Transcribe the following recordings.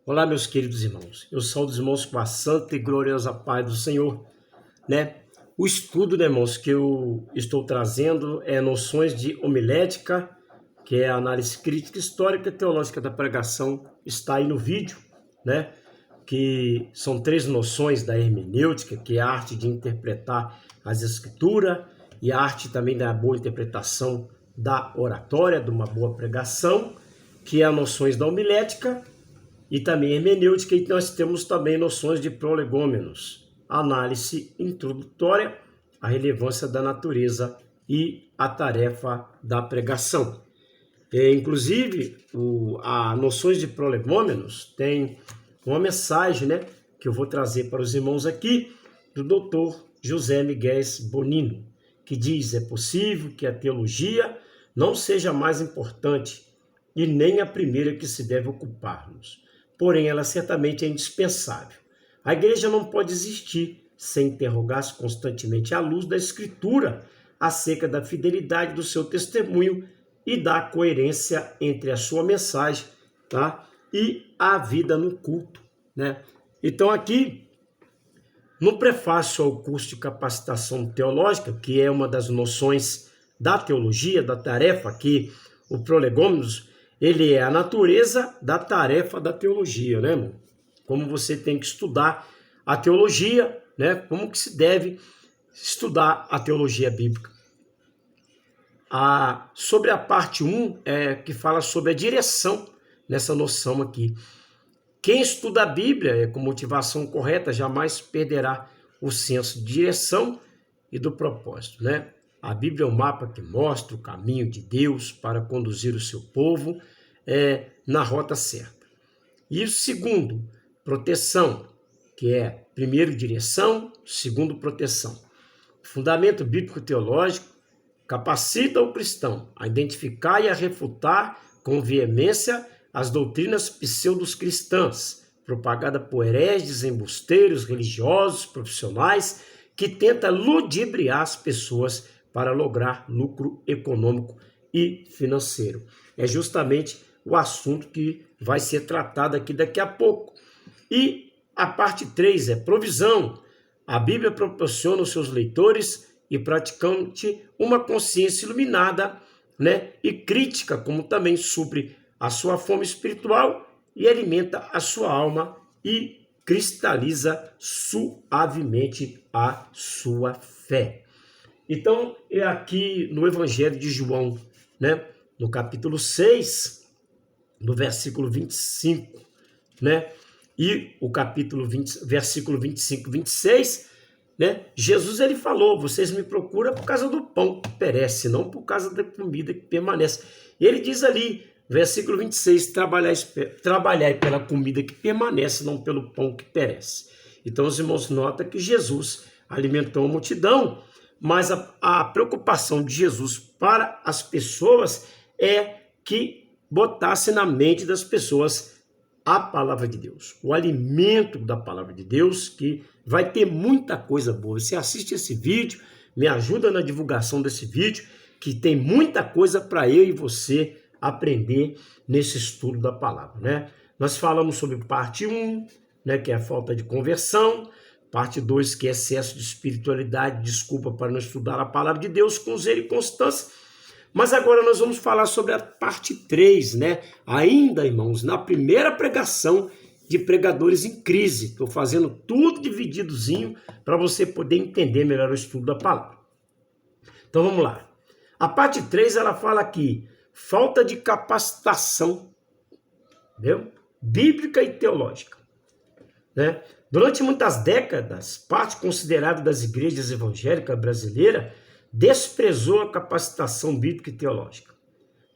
Olá, meus queridos irmãos. Eu saúdo os irmãos com a santa e gloriosa paz do Senhor, né? O estudo, né, irmãos, que eu estou trazendo é noções de homilética, que é a análise crítica, histórica e teológica da pregação, está aí no vídeo, né? Que são 3 noções da hermenêutica, que é a arte de interpretar as escrituras e a arte também da boa interpretação da oratória, de uma boa pregação, que é as noções da homilética, e também hermenêutica, e nós temos também noções de prolegômenos, análise introdutória, a relevância da natureza e a tarefa da pregação. Inclusive, a noções de prolegômenos tem uma mensagem, né, que eu vou trazer para os irmãos aqui, do doutor José Miguel Bonino, que diz: é possível que a teologia não seja mais importante e nem a primeira que se deve ocupar-nos. Porém, ela certamente é indispensável. A igreja não pode existir sem interrogar-se constantemente à luz da Escritura acerca da fidelidade do seu testemunho e da coerência entre a sua mensagem, tá, e a vida no culto, né? Então, aqui, no prefácio ao curso de capacitação teológica, que é uma das noções da teologia, da tarefa, que o prolegômenos, ele é a natureza da tarefa da teologia, né, irmão? Como você tem que estudar a teologia, né? Como que se deve estudar a teologia bíblica. Sobre a parte 1, que fala sobre a direção nessa noção aqui. Quem estuda a Bíblia com motivação correta jamais perderá o senso de direção e do propósito, né? A Bíblia é um mapa que mostra o caminho de Deus para conduzir o seu povo na rota certa. E o segundo, proteção, que é primeiro direção, segundo proteção. O fundamento bíblico-teológico capacita o cristão a identificar e a refutar com veemência as doutrinas pseudo-cristãs, propagadas por hereges, embusteiros, religiosos, profissionais, que tentam ludibriar as pessoas para lograr lucro econômico e financeiro. É justamente o assunto que vai ser tratado aqui daqui a pouco. E a parte 3 é provisão. A Bíblia proporciona aos seus leitores e praticantes uma consciência iluminada, né, e crítica, como também supre a sua fome espiritual e alimenta a sua alma e cristaliza suavemente a sua fé. Então, é aqui no Evangelho de João, né, no capítulo 6, do versículo 25, né, e o capítulo 20, versículo 25 e 26, né, Jesus ele falou: vocês me procuram por causa do pão que perece, não por causa da comida que permanece. E ele diz ali, versículo 26, trabalhai pela comida que permanece, não pelo pão que perece. Então os irmãos notam que Jesus alimentou a multidão, mas a preocupação de Jesus para as pessoas é que botasse na mente das pessoas a palavra de Deus, o alimento da palavra de Deus, que vai ter muita coisa boa. Você assiste esse vídeo, me ajuda na divulgação desse vídeo, que tem muita coisa para eu e você aprender nesse estudo da palavra, né? Nós falamos sobre parte 1, né, que é a falta de conversão, parte 2, que é excesso de espiritualidade, desculpa para não estudar a palavra de Deus com zelo e constância. Mas agora nós vamos falar sobre a parte 3, né? Ainda, irmãos, na primeira pregação de pregadores em crise. Estou fazendo tudo divididozinho para você poder entender melhor o estudo da palavra. Então vamos lá. A parte 3, ela fala aqui, falta de capacitação, entendeu? Bíblica e teológica, né? Durante muitas décadas, parte considerada das igrejas evangélicas brasileiras desprezou a capacitação bíblica e teológica.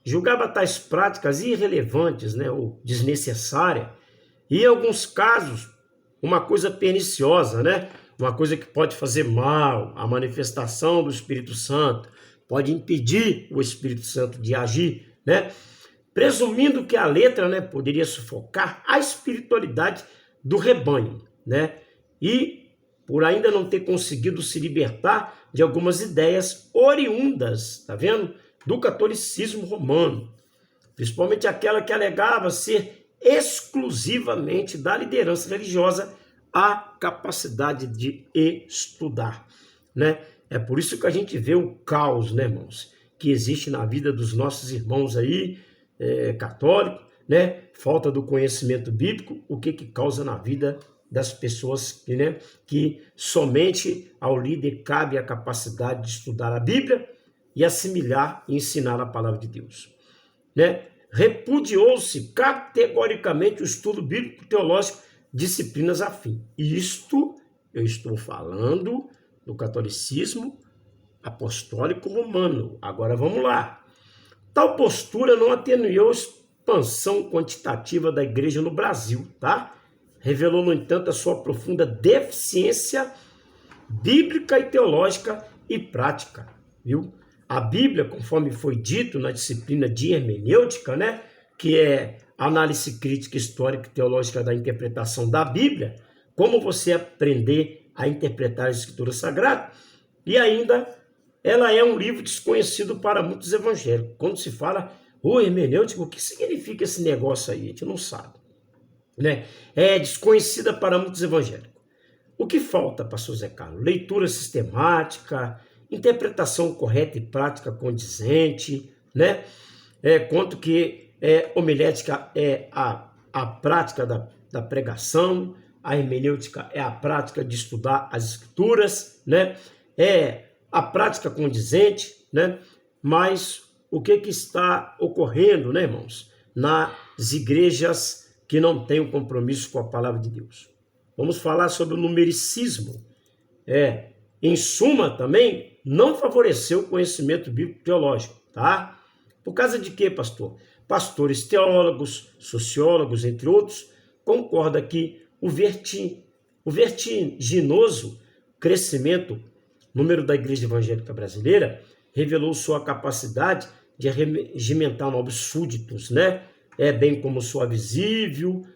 Julgava tais práticas irrelevantes, né, ou desnecessárias, e em alguns casos, uma coisa perniciosa, né, uma coisa que pode fazer mal à manifestação do Espírito Santo, pode impedir o Espírito Santo de agir, né, presumindo que a letra, né, poderia sufocar a espiritualidade do rebanho, né, e por ainda não ter conseguido se libertar de algumas ideias oriundas, tá vendo? Do catolicismo romano, principalmente aquela que alegava ser exclusivamente da liderança religiosa a capacidade de estudar, né? É por isso que a gente vê o caos, né, irmãos, que existe na vida dos nossos irmãos aí, católicos, né? Falta do conhecimento bíblico, o que causa na vida das pessoas, né? Que somente ao líder cabe a capacidade de estudar a Bíblia e assimilar e ensinar a palavra de Deus, né? Repudiou-se categoricamente o estudo bíblico teológico, disciplinas afim. Isto eu estou falando do catolicismo apostólico romano. Agora vamos lá. Tal postura não atenuou a expansão quantitativa da igreja no Brasil, tá? Revelou, no entanto, a sua profunda deficiência bíblica e teológica e prática, viu? A Bíblia, conforme foi dito na disciplina de hermenêutica, né, que é análise crítica, histórica e teológica da interpretação da Bíblia, como você aprender a interpretar a Escritura Sagrada, e ainda ela é um livro desconhecido para muitos evangélicos. Quando se fala hermenêutica, o que significa esse negócio aí? A gente não sabe, né? É desconhecida para muitos evangélicos. O que falta, pastor Zé Carlos? Leitura sistemática, interpretação correta e prática condizente, né? Quanto que homilética é a prática da pregação, a hermenêutica é a prática de estudar as escrituras, né? É a prática condizente, né? Mas o que está ocorrendo, né, irmãos, nas igrejas que não têm um compromisso com a palavra de Deus? Vamos falar sobre o numericismo. Em suma, também não favoreceu o conhecimento bíblico teológico, tá? Por causa de quê, pastor? Pastores teólogos, sociólogos, entre outros, concordam que o vertiginoso crescimento, número da Igreja Evangélica Brasileira, revelou sua capacidade de regimentar novos súditos, né? Bem como sua visível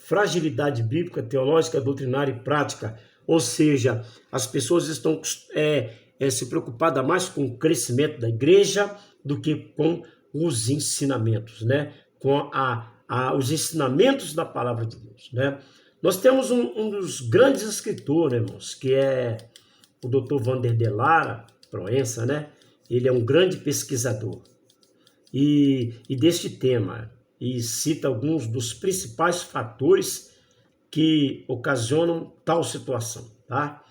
fragilidade bíblica, teológica, doutrinária e prática. Ou seja, as pessoas estão se preocupadas mais com o crescimento da igreja do que com os ensinamentos, né? Com os ensinamentos da palavra de Deus, né? Nós temos um dos grandes escritores, irmãos, que é o Dr. Wander de Lara Proença, né? Ele é um grande pesquisador e deste tema, e cita alguns dos principais fatores que ocasionam tal situação, tá?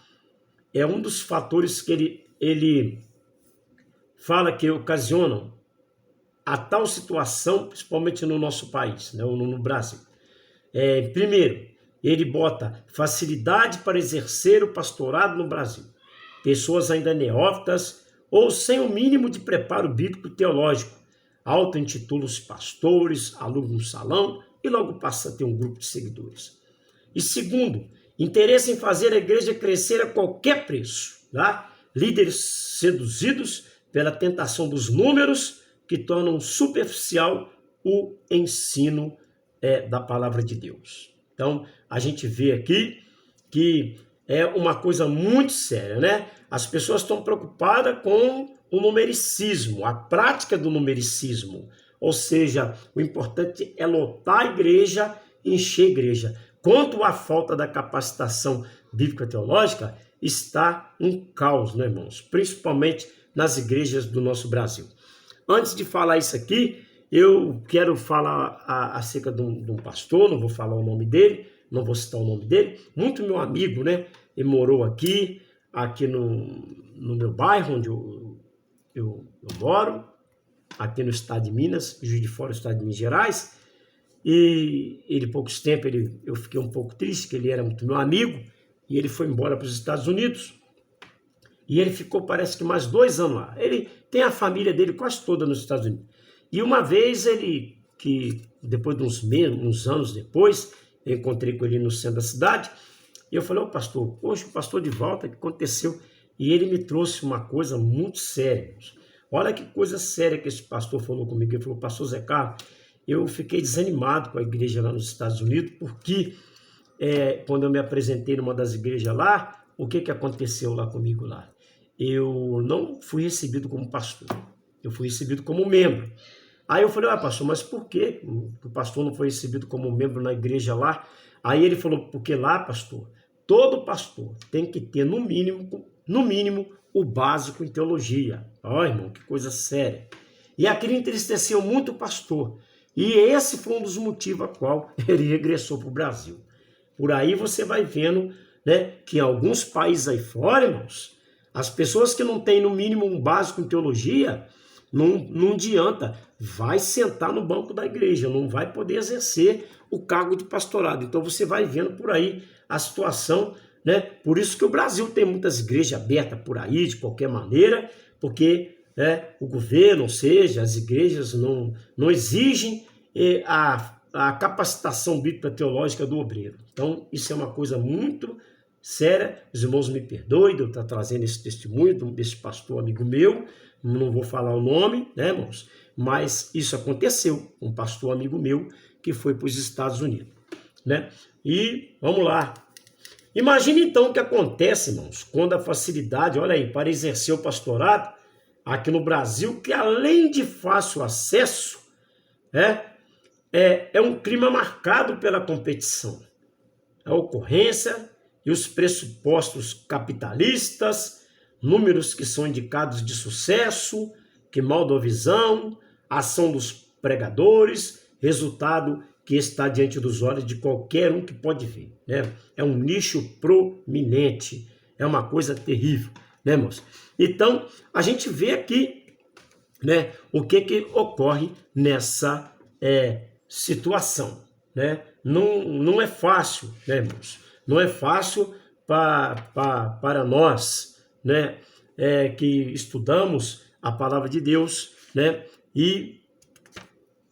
É um dos fatores que ele fala que ocasionam a tal situação, principalmente no nosso país, né, ou no Brasil. Primeiro, ele bota facilidade para exercer o pastorado no Brasil. Pessoas ainda neófitas ou sem o mínimo de preparo bíblico e teológico. Auto-intitulam-se pastores, alugam um salão e logo passa a ter um grupo de seguidores. E segundo, interesse em fazer a igreja crescer a qualquer preço, tá? Líderes seduzidos pela tentação dos números que tornam superficial o ensino da palavra de Deus. Então, a gente vê aqui que é uma coisa muito séria, né? As pessoas estão preocupadas com o numericismo, a prática do numericismo. Ou seja, o importante é lotar a igreja, encher a igreja. Quanto à falta da capacitação bíblica teológica, está um caos, né, irmãos? Principalmente nas igrejas do nosso Brasil. Antes de falar isso aqui, eu quero falar acerca de um pastor, não vou falar o nome dele, não vou citar o nome dele, muito meu amigo, né? Ele morou aqui no meu bairro, onde eu moro, aqui no estado de Minas, Juiz de Fora, estado de Minas Gerais, e ele, poucos tempos, eu fiquei um pouco triste, que ele era muito meu amigo, e ele foi embora para os Estados Unidos, e ele ficou, parece que mais 2 anos lá. Ele tem a família dele quase toda nos Estados Unidos. E uma vez depois de uns anos depois, eu encontrei com ele no centro da cidade, e eu falei, pastor, poxa, o pastor de volta, o que aconteceu? E ele me trouxe uma coisa muito séria. Olha que coisa séria que esse pastor falou comigo. Ele falou, pastor Zé Carlos, eu fiquei desanimado com a igreja lá nos Estados Unidos, porque quando eu me apresentei numa das igrejas lá, o que aconteceu lá comigo lá? Eu não fui recebido como pastor, eu fui recebido como membro. Aí eu falei, pastor, mas por quê? O pastor não foi recebido como membro na igreja lá? Aí ele falou, porque lá, pastor, todo pastor tem que ter, no mínimo, o básico em teologia. Ó, irmão, que coisa séria. E aquilo entristeceu muito o pastor. E esse foi um dos motivos a qual ele regressou para o Brasil. Por aí você vai vendo, né, que em alguns países aí fora, irmãos, as pessoas que não têm, no mínimo, um básico em teologia, não adianta, vai sentar no banco da igreja, não vai poder exercer o cargo de pastorado. Então você vai vendo por aí a situação, né? Por isso que o Brasil tem muitas igrejas abertas por aí, de qualquer maneira, porque o governo, ou seja, as igrejas não exigem a capacitação bíblica teológica do obreiro. Então isso é uma coisa muito séria. Os irmãos me perdoem de eu estar trazendo esse testemunho desse pastor amigo meu, não vou falar o nome, né, irmãos? Mas isso aconteceu, um pastor amigo meu que foi para os Estados Unidos, né? E vamos lá. Imagine então o que acontece, irmãos, quando a facilidade, olha aí, para exercer o pastorado aqui no Brasil, que além de fácil acesso, é um clima marcado pela competição, a ocorrência e os pressupostos capitalistas, números que são indicados de sucesso, que moldam a visão, ação dos pregadores, resultado que está diante dos olhos de qualquer um que pode ver, né? É um nicho prominente, é uma coisa terrível, né, irmãos? Então, a gente vê aqui, né, o que ocorre nessa situação, né? Não é fácil, né, irmãos? Não é fácil para nós, né, que estudamos a palavra de Deus, né, e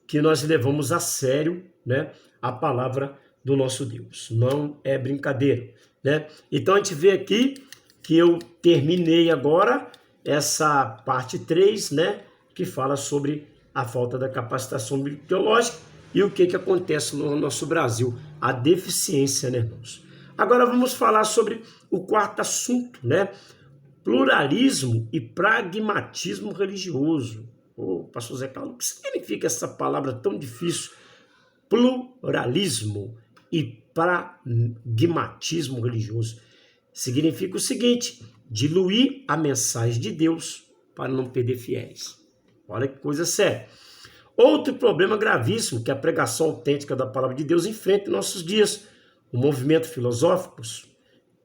que nós levamos a sério, né, a palavra do nosso Deus. Não é brincadeira, né? Então a gente vê aqui que eu terminei agora essa parte 3, né, que fala sobre a falta da capacitação teológica e o que acontece no nosso Brasil, a deficiência, né, irmãos? Agora vamos falar sobre o quarto assunto, né? Pluralismo e pragmatismo religioso. Pastor Zé Carlos, o que significa essa palavra tão difícil? Pluralismo e pragmatismo religioso. Significa o seguinte: diluir a mensagem de Deus para não perder fiéis. Olha que coisa séria. Outro problema gravíssimo que a pregação autêntica da palavra de Deus enfrenta em nossos dias, o movimento filosóficos,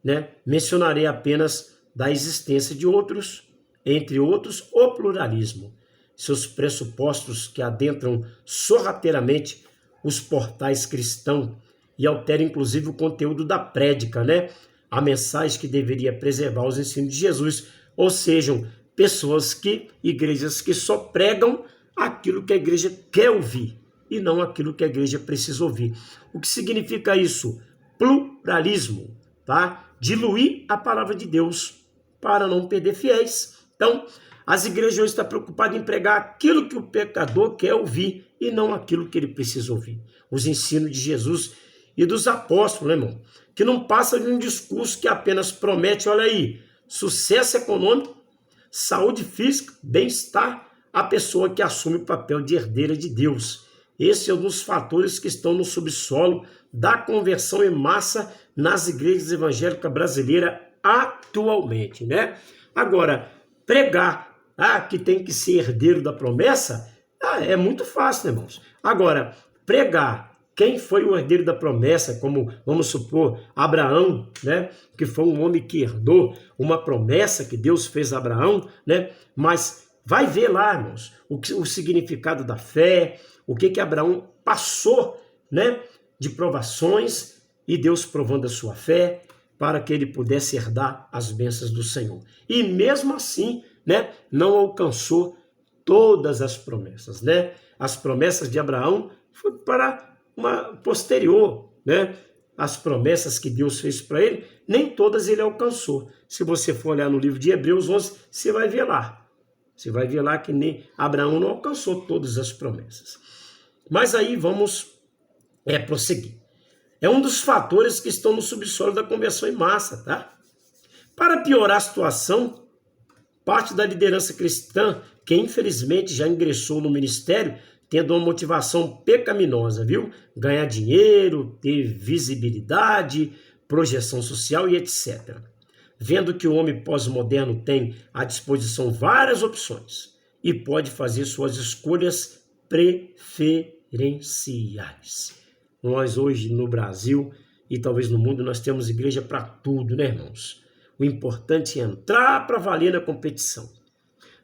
né? Mencionarei apenas da existência de outros, entre outros, o pluralismo, seus pressupostos que adentram sorrateiramente os portais cristãos e alteram inclusive o conteúdo da prédica, né? A mensagem que deveria preservar os ensinos de Jesus, ou sejam, igrejas que só pregam aquilo que a igreja quer ouvir e não aquilo que a igreja precisa ouvir. O que significa isso? Pluralismo, tá? Diluir a palavra de Deus para não perder fiéis. Então, as igrejas hoje estão preocupadas em pregar aquilo que o pecador quer ouvir e não aquilo que ele precisa ouvir. Os ensinos de Jesus e dos apóstolos, né, irmão? Que não passa de um discurso que apenas promete, olha aí, sucesso econômico, saúde física, bem-estar, a pessoa que assume o papel de herdeira de Deus. Esse é um dos fatores que estão no subsolo da conversão em massa nas igrejas evangélicas brasileiras atualmente, né? Agora, pregar que tem que ser herdeiro da promessa, é muito fácil, né, irmãos? Agora, pregar quem foi o herdeiro da promessa, como, vamos supor, Abraão, né? Que foi um homem que herdou uma promessa que Deus fez a Abraão, né? Mas vai ver lá, irmãos, o significado da fé, o que Abraão passou, né? De provações e Deus provando a sua fé para que ele pudesse herdar as bênçãos do Senhor. E mesmo assim, né? Não alcançou todas as promessas, né? As promessas de Abraão foi para uma posterior, né? As promessas que Deus fez para ele, nem todas ele alcançou. Se você for olhar no livro de Hebreus 11, você vai ver lá. Você vai ver lá que nem Abraão não alcançou todas as promessas. Mas aí vamos prosseguir. É um dos fatores que estão no subsolo da conversão em massa, tá? Para piorar a situação, parte da liderança cristã, que infelizmente já ingressou no ministério, tendo uma motivação pecaminosa, viu? Ganhar dinheiro, ter visibilidade, projeção social e etc. Vendo que o homem pós-moderno tem à disposição várias opções e pode fazer suas escolhas preferenciais. Nós hoje no Brasil e talvez no mundo nós temos igreja para tudo, né, irmãos? O importante é entrar para valer na competição.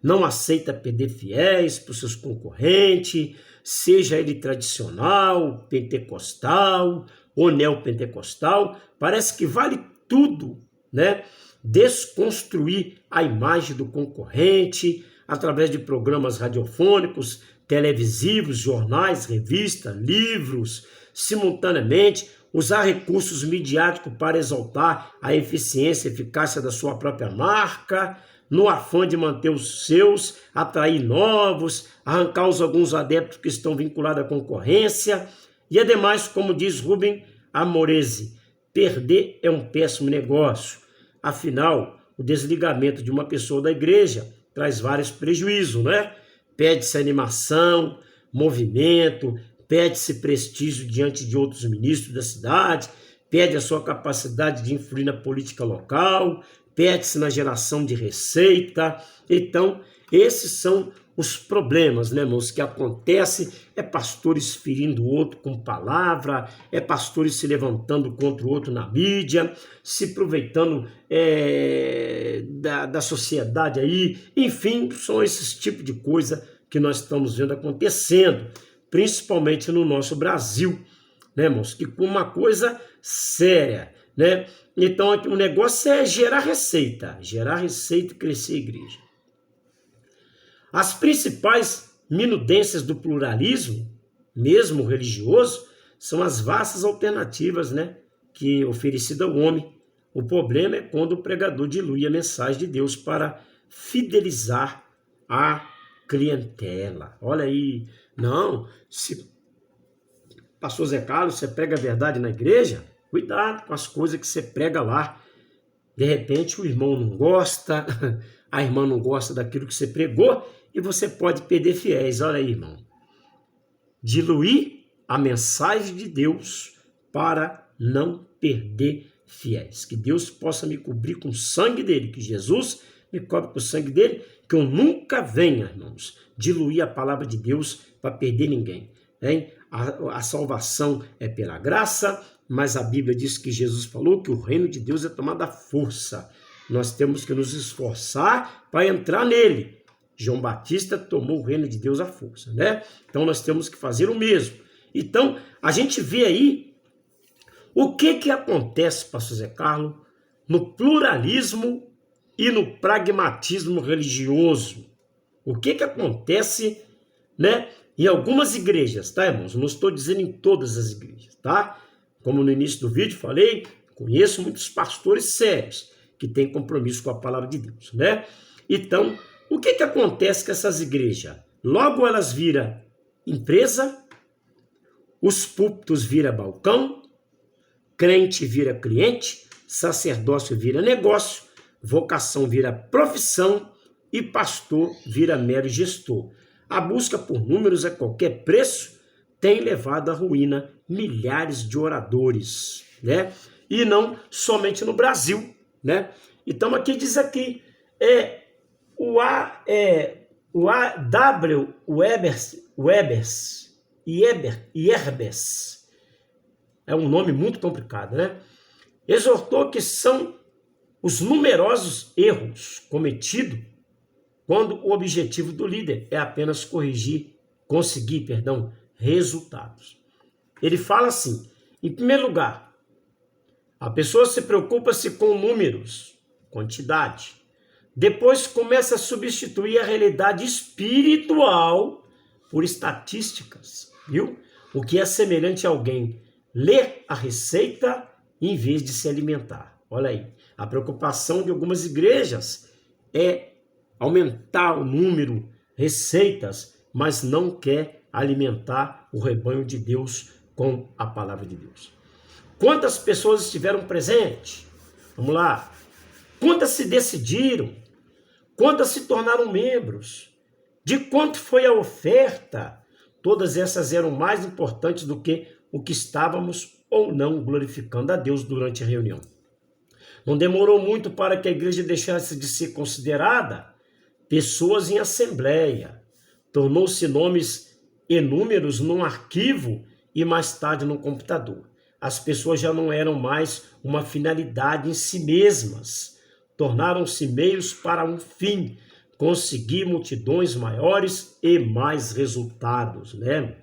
Não aceita perder fiéis para os seus concorrentes, seja ele tradicional, pentecostal ou neopentecostal, parece que vale tudo, né? Desconstruir a imagem do concorrente através de programas radiofônicos, televisivos, jornais, revistas, livros, simultaneamente usar recursos midiáticos para exaltar a eficiência e eficácia da sua própria marca, no afã de manter os seus, atrair novos, arrancar alguns adeptos que estão vinculados à concorrência. E ademais, como diz Rubem Amorese, perder é um péssimo negócio. Afinal, o desligamento de uma pessoa da igreja traz vários prejuízos, né? Perde-se animação, movimento, perde-se prestígio diante de outros ministros da cidade, perde a sua capacidade de influir na política local, perde-se na geração de receita. Então, esses são os problemas, né, irmãos, que acontecem. É pastores ferindo o outro com palavra, é pastores se levantando contra o outro na mídia, se aproveitando da sociedade aí. Enfim, são esses tipos de coisa que nós estamos vendo acontecendo, principalmente no nosso Brasil, né, irmãos? Que com uma coisa séria, né? Então, o negócio é gerar receita e crescer a igreja. As principais minudências do pluralismo, mesmo religioso, são as vastas alternativas, né, que oferecida ao homem. O problema é quando o pregador dilui a mensagem de Deus para fidelizar a clientela. Olha aí, não, se pastor Zé Carlos, você prega a verdade na igreja, cuidado com as coisas que você prega lá. De repente o irmão não gosta, a irmã não gosta daquilo que você pregou e você pode perder fiéis. Olha aí, irmão. Diluir a mensagem de Deus para não perder fiéis. Que Deus possa me cobrir com o sangue dele, que Jesus me cobre com o sangue dele, que eu nunca venha, irmãos, diluir a palavra de Deus para perder ninguém. Hein? A salvação é pela graça, mas a Bíblia diz que Jesus falou que o reino de Deus é tomado à força. Nós temos que nos esforçar para entrar nele. João Batista tomou o reino de Deus à força, né? Então nós temos que fazer o mesmo. Então a gente vê aí o que acontece, pastor Zé Carlos, no pluralismo e no pragmatismo religioso. O que acontece, né, em algumas igrejas, tá, irmãos? Não estou dizendo em todas as igrejas, tá? Como no início do vídeo falei, conheço muitos pastores sérios que têm compromisso com a palavra de Deus, né? Então, o que acontece com essas igrejas? Logo elas viram empresa, os púlpitos viram balcão, crente vira cliente, sacerdócio vira negócio, vocação vira profissão e pastor vira mero gestor. A busca por números a qualquer preço tem levado à ruína milhares de oradores, né? E não somente no Brasil, né? Então aqui diz aqui, o A.W. Yerbes, é um nome muito complicado, né? Exortou que são os numerosos erros cometidos quando o objetivo do líder é apenas conseguir resultados. Ele fala assim, em primeiro lugar, a pessoa se preocupa-se com números, quantidade. Depois começa a substituir a realidade espiritual por estatísticas, viu? O que é semelhante a alguém ler a receita em vez de se alimentar. Olha aí, a preocupação de algumas igrejas é aumentar o número, receitas, mas não quer alimentar o rebanho de Deus com a palavra de Deus. Quantas pessoas estiveram presentes? Vamos lá. Quantas se decidiram? Quantas se tornaram membros? De quanto foi a oferta? Todas essas eram mais importantes do que o que estávamos ou não glorificando a Deus durante a reunião. Não demorou muito para que a igreja deixasse de ser considerada pessoas em assembleia. Tornou-se nomes e números num arquivo e mais tarde no computador. As pessoas já não eram mais uma finalidade em si mesmas. Tornaram-se meios para um fim, conseguir multidões maiores e mais resultados, né?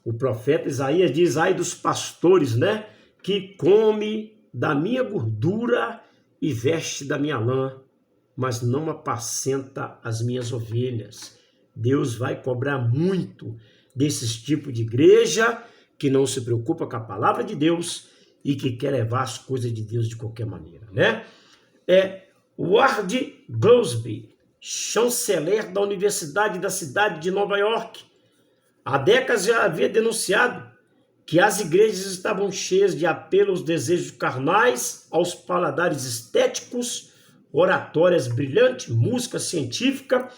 O profeta Isaías diz, ai dos pastores, né? Que come da minha gordura e veste da minha lã, mas não apacenta as minhas ovelhas. Deus vai cobrar muito desses tipos de igreja que não se preocupa com a palavra de Deus e que quer levar as coisas de Deus de qualquer maneira, né? Ward Gillespie, chanceler da Universidade da cidade de Nova York, há décadas já havia denunciado que as igrejas estavam cheias de apelo aos desejos carnais, aos paladares estéticos, oratórias brilhantes, música científica,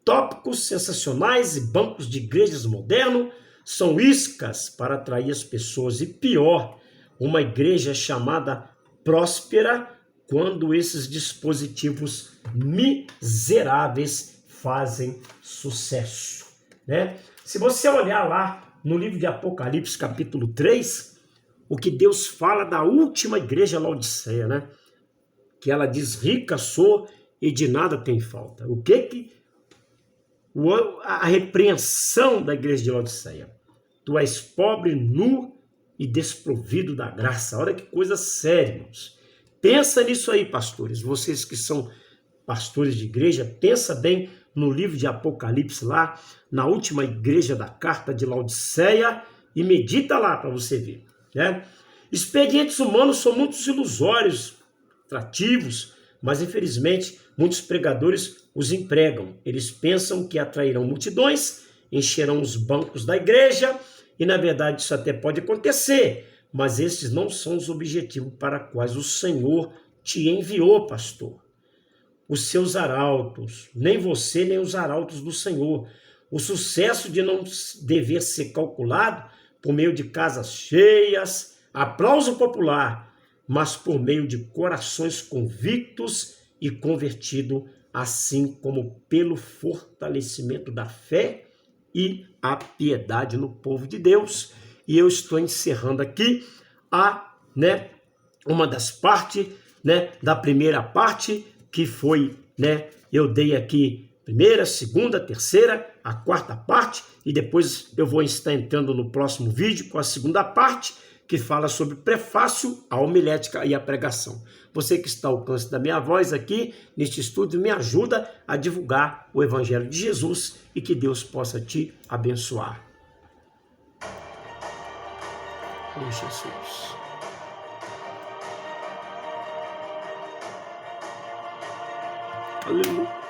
tópicos sensacionais e bancos de igrejas modernos são iscas para atrair as pessoas. E pior, uma igreja chamada próspera quando esses dispositivos miseráveis fazem sucesso, né? Se você olhar lá no livro de Apocalipse, capítulo 3, o que Deus fala da última igreja Laodiceia, né? Que ela diz, rica sou e de nada tem falta. O que a repreensão da igreja de Laodiceia? Tu és pobre, nu e desprovido da graça. Olha que coisa séria, irmãos. Pensa nisso aí, pastores. Vocês que são pastores de igreja, pensa bem no livro de Apocalipse lá, na última igreja da carta de Laodiceia, e medita lá para você ver, né? Expedientes humanos são muito ilusórios, atrativos, mas infelizmente muitos pregadores os empregam. Eles pensam que atrairão multidões, encherão os bancos da igreja, e na verdade isso até pode acontecer, mas esses não são os objetivos para os quais o Senhor te enviou, pastor. Os seus arautos, nem você, nem os arautos do Senhor. O sucesso de não dever ser calculado por meio de casas cheias, aplauso popular, mas por meio de corações convictos e convertidos, assim como pelo fortalecimento da fé e a piedade no povo de Deus. E eu estou encerrando aqui uma das partes, da primeira parte, que foi, eu dei aqui primeira, segunda, terceira, a quarta parte, e depois eu vou estar entrando no próximo vídeo com a segunda parte, que fala sobre prefácio, a homilética e a pregação. Você que está ao alcance da minha voz aqui, neste estúdio, me ajuda a divulgar o Evangelho de Jesus e que Deus possa te abençoar. Oh, Jesus. Aleluia.